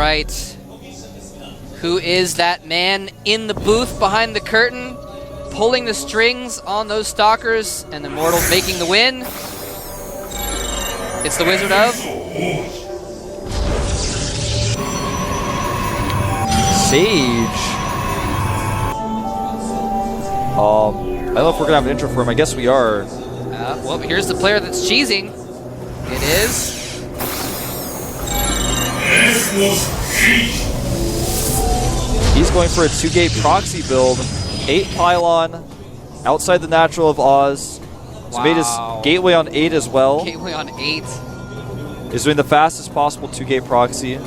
right. Who is that man in the booth behind the curtain, pulling the strings on those stalkers, and the Immortals making the win? It's the Wizard of Sage. I don't know if we're gonna have an intro for him. I guess we are. Well, here's the player that's cheesing. It is. He's going for a 2-gate proxy build. 8 pylon, outside the natural of Oz. He's made his gateway on 8 as well. Gateway on 8. He's doing the fastest possible 2-gate proxy.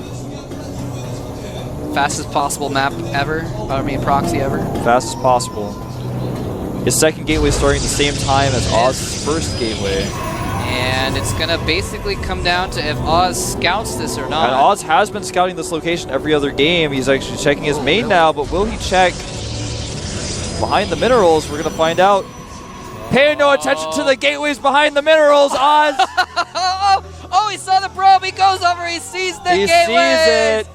Fastest possible map ever. I mean, proxy ever. Fastest possible. His second gateway starting at the same time as Oz's first gateway. And it's going to basically come down to if Oz scouts this or not. And Oz has been scouting this location every other game. He's actually checking his main now, but will he check behind the minerals? We're going to find out. Pay no attention to the gateways behind the minerals, Oz! Oh, he saw the probe. He goes over. He sees the gateway. He sees it.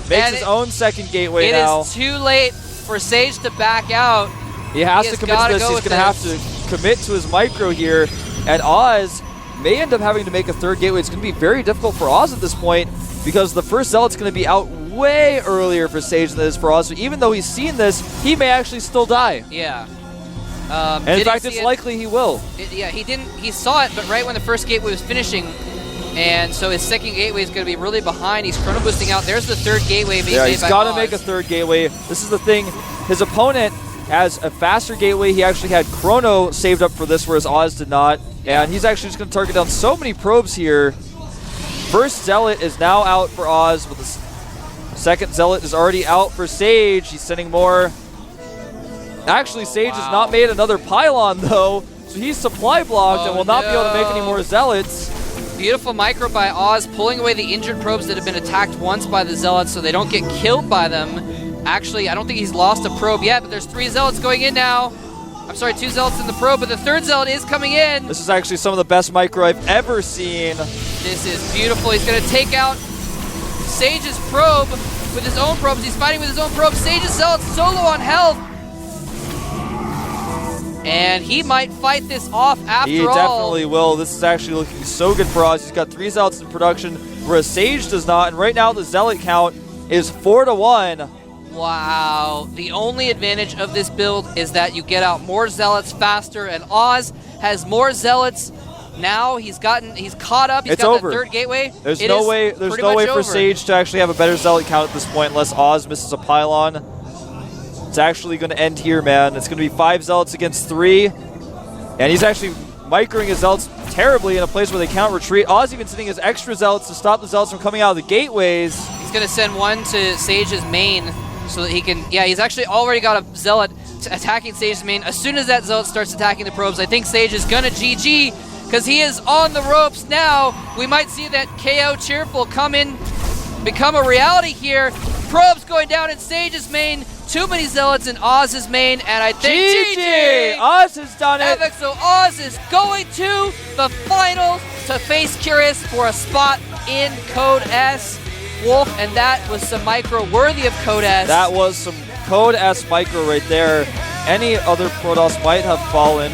Makes his own second gateway now. It is too late for Sage to back out. He has to commit to this. He's going to have to commit to his micro here. And Oz may end up having to make a third gateway. It's going to be very difficult for Oz at this point because the first Zealot's going to be out way earlier for Sage than it is for Oz. So even though he's seen this, he may actually still die. Yeah. And in fact, it's likely he will. Yeah, he didn't. He saw it, but right when the first gateway was finishing, and so his second gateway is going to be really behind. He's chrono boosting out. There's the third gateway being made by Oz. He's got to make a third gateway. This is the thing. His opponent has a faster gateway. He actually had chrono saved up for this, whereas Oz did not. And he's actually just going to target down so many probes here. First Zealot is now out for Oz. With the second Zealot is already out for Sage. He's sending more. Actually, Sage has not made another pylon, though. So he's supply blocked and will not be able to make any more Zealots. Beautiful micro by Oz, pulling away the injured probes that have been attacked once by the Zealots so they don't get killed by them. Actually, I don't think he's lost a probe yet, but there's 3 Zealots going in now. I'm sorry, 2 Zealots in the probe, but the third Zealot is coming in. This is actually some of the best micro I've ever seen. This is beautiful. He's going to take out Sage's probe with his own probes. He's fighting with his own probe. Sage's Zealot's solo on health. And he might fight this off after all. He definitely will. This is actually looking so good for Oz. He's got 3 Zealots in production, whereas Sage does not. And right now, the Zealot count is 4-1. Wow. The only advantage of this build is that you get out more Zealots faster, and Oz has more Zealots now. He's caught up. He's got the third gateway. There's no way for Sage to actually have a better Zealot count at this point unless Oz misses a pylon. It's actually going to end here, man. It's going to be 5 Zealots against 3. And he's actually microing his Zealots terribly in a place where they can't retreat. Oz even sending his extra Zealots to stop the Zealots from coming out of the gateways. He's going to send one to Sage's main so that he can... Yeah, he's actually already got a Zealot attacking Sage's main. As soon as that Zealot starts attacking the probes, I think Sage is going to GG because he is on the ropes now. We might see that KO Cheerful become a reality here. Probes going down in Sage's main. Too many Zealots in Oz's main, and I think GG! Oz has done it! Epic, so Oz is going to the finals to face Curious for a spot in Code S. Wolf, and that was some micro worthy of Code S. That was some Code S micro right there. Any other Protoss might have fallen.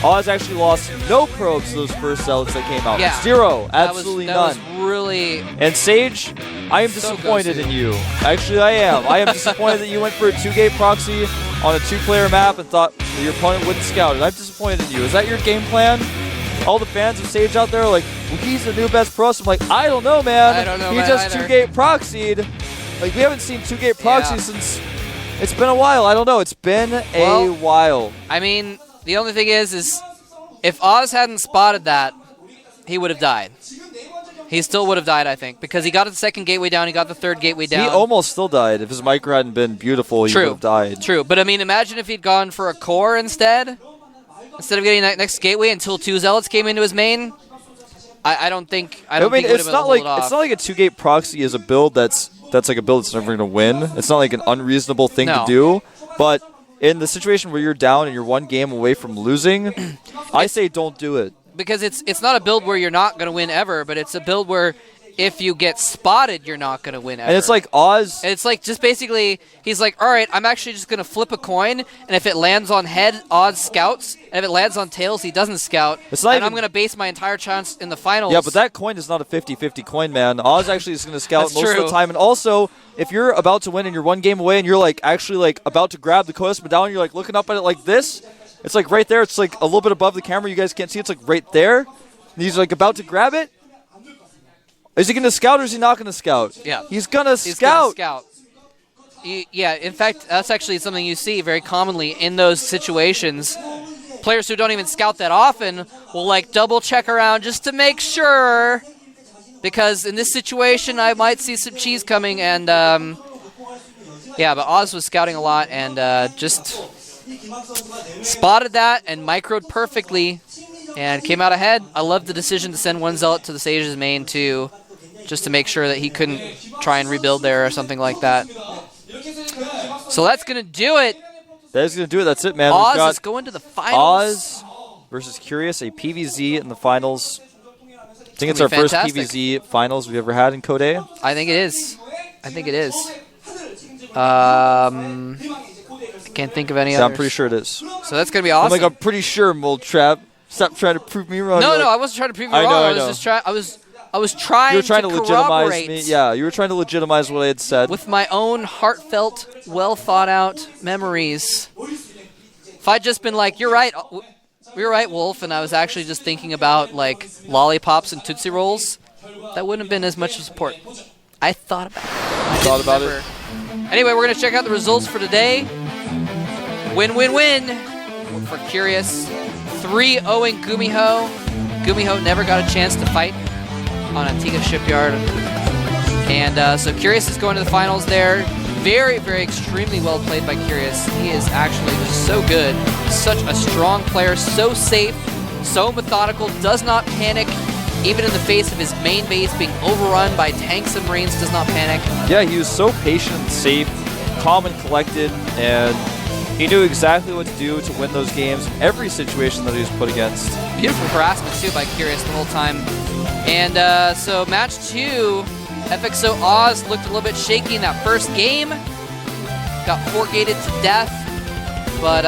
Oz actually lost no probes to those first Zealots that came out. Yeah. 0. Absolutely none. That was really... And Sage, I am disappointed in you. Actually, I am. I am disappointed that you went for a 2-gate proxy on a 2-player map and thought your opponent wouldn't scout it. I'm disappointed in you. Is that your game plan? All the fans of Sage out there are like, well, he's the new best pro. So I'm like, I don't know, man. I don't know, he just 2-gate proxied. Like, we haven't seen 2-gate proxy since... It's been a while. I don't know. It's been a while. I mean... The only thing is if Oz hadn't spotted that, he would have died. He still would have died, I think, because he got the second gateway down, he got the third gateway down. He almost still died. If his micro hadn't been beautiful, he would have died. True, but I mean, imagine if he'd gone for a core instead of getting that next gateway until 2 Zealots came into his main. I don't think he would have been able to pull it off. It's not like a 2-gate proxy is a build that's like a build that's never going to win. It's not like an unreasonable thing to do, but in the situation where you're down and you're 1 game away from losing, I say don't do it. Because it's not a build where you're not going to win ever, but it's a build where if you get spotted, you're not going to win ever. And it's like Oz. And it's like just basically, he's like, all right, I'm actually just going to flip a coin, and if it lands on head, Oz scouts, and if it lands on tails, he doesn't scout. I'm going to base my entire chance in the finals. Yeah, but that coin is not a 50-50 coin, man. Oz actually is going to scout most true. of the time. And also, if you're about to win and you're one game away and you're like actually like about to grab the Codas medallion, you're like looking up at it like this, it's like right there. It's like a little bit above the camera. You guys can't see. It's like right there. And he's like about to grab it. Is he going to scout or is he not going to scout? Yeah. He's going to scout. Yeah, in fact, that's actually something you see very commonly in those situations. Players who don't even scout that often will like double check around just to make sure, because in this situation I might see some cheese coming, and yeah, but Oz was scouting a lot and just spotted that and microed perfectly and came out ahead. I love the decision to send one Zealot to the Sage's main too, just to make sure that he couldn't try and rebuild there or something like that. So that's going to do it. That is going to do it. That's it, man. Oz is going to the finals. Oz versus Curious, a PVZ in the finals. I think it's our fantastic. first PVZ finals we've ever had in Code A. I think it is. I can't think of any others. I'm pretty sure it is. So that's going to be awesome. I'm pretty sure, Moldtrap. Stop trying to prove me wrong. No, I wasn't trying to prove you wrong. I was just trying. I was trying. You were trying to legitimize corroborate me. Yeah, you were trying to legitimize what I had said. with my own heartfelt, well thought out memories. If I'd just been like, "You're right, Wolf," and I was actually just thinking about like lollipops and Tootsie Rolls, that wouldn't have been as much support. I thought about it. Anyway, we're gonna check out the results for today. Win for Curious. 3-0 Gumiho. Gumiho never got a chance to fight on Antigua Shipyard. And so Curious is going to the finals there. Very, very extremely well played by Curious. He is actually just so good. Such a strong player, so safe, so methodical, does not panic. Even in the face of his main base being overrun by tanks and marines, does not panic. Yeah, he was so patient, safe, calm and collected, and he knew exactly what to do to win those games in every situation that he was put against. Beautiful harassment, too, by Curious the whole time. And so match 2, FXO Oz looked a little bit shaky in that first game. Got 4-gated to death. But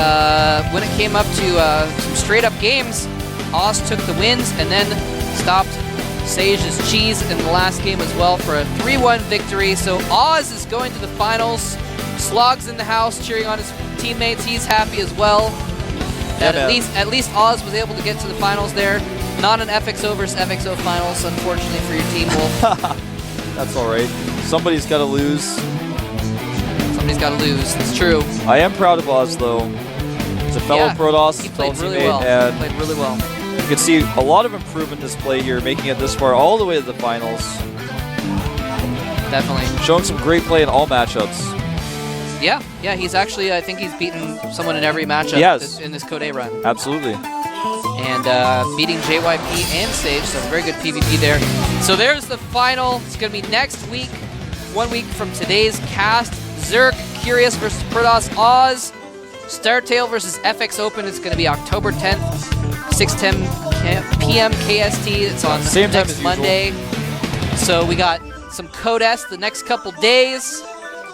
when it came up to some straight-up games, Oz took the wins and then stopped Sage's cheese in the last game as well for a 3-1 victory. So Oz is going to the finals. Slog's in the house cheering on his teammates. He's happy as well. At least Oz was able to get to the finals there. Not an FXO versus FXO finals, unfortunately for your team, Wolf. That's all right. Somebody's got to lose. Somebody's got to lose. It's true. I am proud of Oz, though. He's a fellow Protoss. He played really teammate, well. And He played really well. you can see a lot of improvement in this play here, making it this far all the way to the finals. Definitely. Showing some great play in all matchups. Yeah, he's actually, I think he's beaten someone in every matchup in this Code A run. Absolutely. And beating JYP and Sage, so very good PvP there. So there's the final. It's going to be next week, 1 week from today's cast. Zerk, Curious versus Protoss Oz. Startail versus FX Open is going to be October 10th, 6:10 p.m. KST. It's on Same time next as Monday. So we got some Code S the next couple days.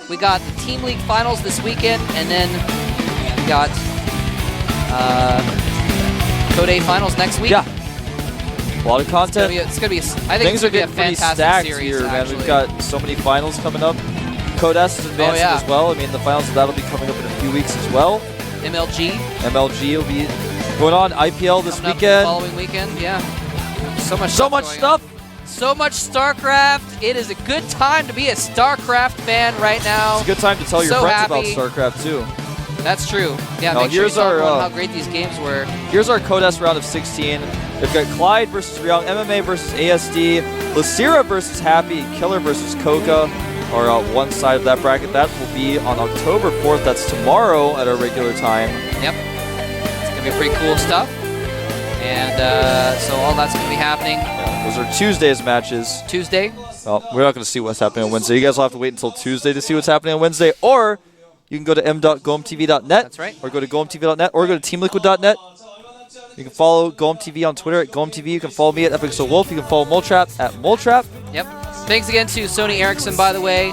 We got the Team League Finals this weekend, and then we got Code A Finals next week. Yeah. A lot of content. It's gonna be. I think Things it's are gonna be a getting pretty fantastic stacked series. here, man. Actually. We've got so many finals coming up. Code S is advancing as well. I mean, the finals of that will be coming up in a few weeks as well. MLG will be going on. IPL this coming weekend. Up the following weekend, yeah. So much stuff. So much Starcraft. It is a good time to be a Starcraft fan right now. It's a good time to tell your friends about Starcraft too. That's true. Yeah, now, make sure you tell everyone how great these games were. Here's our Code S round of 16. We've got Clyde versus Ryong, MMA versus ASD, Lysira versus Happy, Killer versus Coca are one side of that bracket. That will be on October 4th. That's tomorrow at our regular time. Yep. It's going to be pretty cool stuff. And so all that's going to be happening. Those are Tuesday's matches. Tuesday. Well, we're not going to see what's happening on Wednesday. You guys will have to wait until Tuesday to see what's happening on Wednesday. Or you can go to m.gomtv.net. That's right. Or go to gomtv.net. Or go to teamliquid.net. You can follow GOMTV on Twitter at GOMTV. You can follow me at FXO Wolf. You can follow Moldtrap at Moldtrap. Yep. Thanks again to Sony Ericsson, by the way.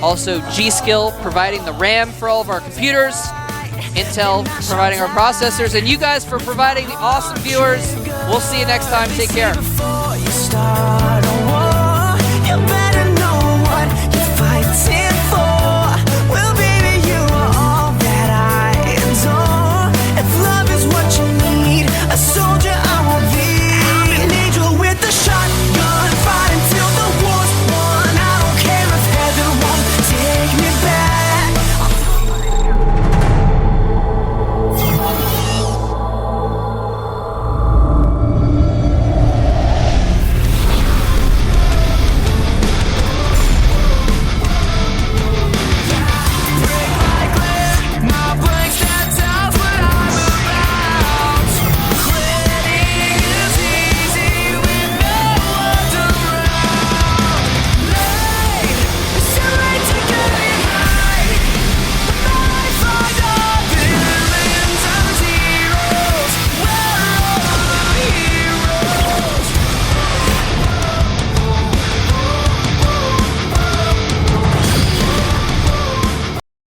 Also, G-Skill providing the RAM for all of our computers. Intel providing our processors. And you guys for providing the awesome viewers. We'll see you next time. Take care.